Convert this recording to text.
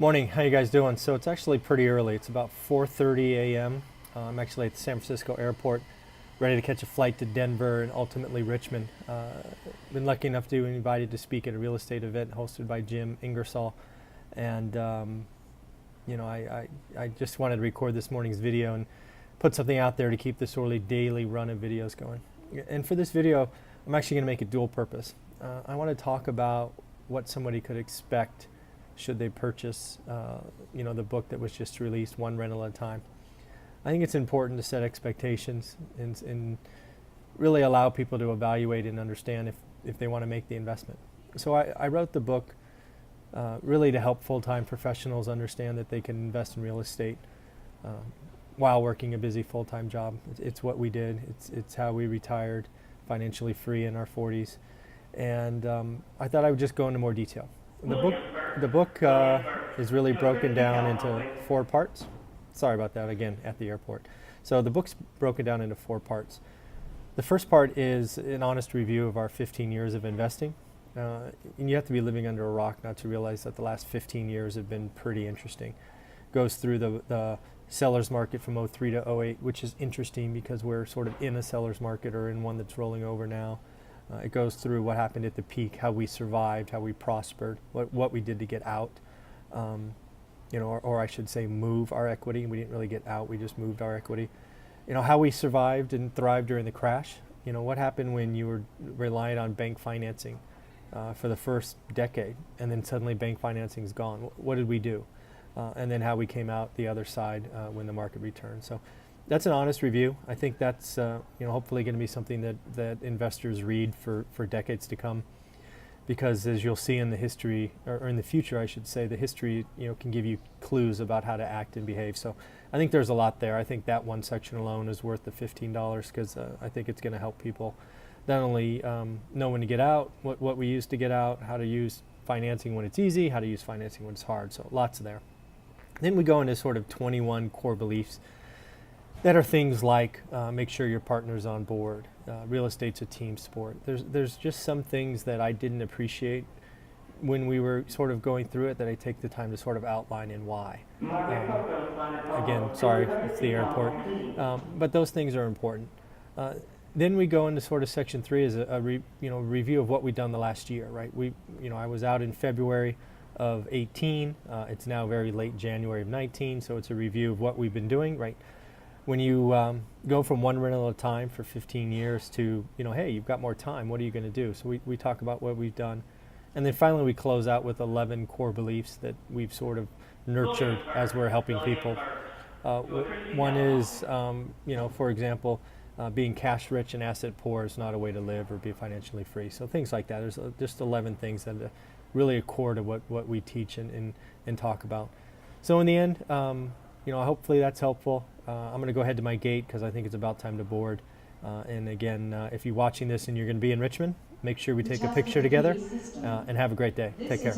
Morning, how you guys doing? So it's actually pretty early. It's about 4:30 a.m. I'm actually at the San Francisco airport, ready to catch a flight to Denver and ultimately Richmond. Been lucky enough to be invited to speak at a real estate event hosted by Jim Ingersoll, and I just wanted to record this morning's video and put something out there to keep this sort of daily run of videos going. And for this video, I'm actually going to make it dual purpose. I want to talk about what somebody could expect should they purchase the book that was just released, One Rental at a Time. I think it's important to set expectations and really allow people to evaluate and understand if they want to make the investment. So I wrote the book really to help full-time professionals understand that they can invest in real estate while working a busy full-time job. It's what we did. It's how we retired financially free in our 40s. And I thought I would just go into more detail. The book is really broken down into 4 parts. Sorry about that, again, at the airport. So the book's broken down into 4 parts. The first part is an honest review of our 15 years of investing. And you have to be living under a rock not to realize that the last 15 years have been pretty interesting. Goes through the seller's market from '03 to '08, which is interesting because we're sort of in a seller's market or in one that's rolling over now. It goes through what happened at the peak, how we survived, how we prospered, what we did to get out, or I should say move our equity. We didn't really get out, we just moved our equity. How we survived and thrived during the crash. What happened when you were reliant on bank financing for the first decade, and then suddenly bank financing is gone. What did we do? And then how we came out the other side when the market returned. So that's an honest review. I think that's hopefully going to be something that investors read for decades to come, because as you'll see in the history, or in the future I should say, the history can give you clues about how to act and behave. So I think there's a lot there. I think that one section alone is worth the $15 because I think it's going to help people not only know when to get out, what we use to get out, how to use financing when it's easy, how to use financing when it's hard. So lots there. Then we go into sort of 21 core beliefs that are things like make sure your partner's on board. Real estate's a team sport. There's just some things that I didn't appreciate when we were sort of going through it that I take the time to sort of outline and why. Again, sorry, it's the airport. But those things are important. Then we go into sort of section 3 as a review of what we've done the last year, right? I was out in February of 18. It's now very late January of 19, so it's a review of what we've been doing, right? When you go from one rental at a time for 15 years to, hey, you've got more time, what are you going to do? So we talk about what we've done. And then finally we close out with 11 core beliefs that we've sort of nurtured as we're helping people. One is, for example, being cash rich and asset poor is not a way to live or be financially free. So things like that. There's just 11 things that really accord to what we teach and talk about. So in the end, hopefully that's helpful. I'm going to go ahead to my gate because I think it's about time to board. And again, if you're watching this and you're going to be in Richmond, make sure we take a picture together and have a great day. Take care.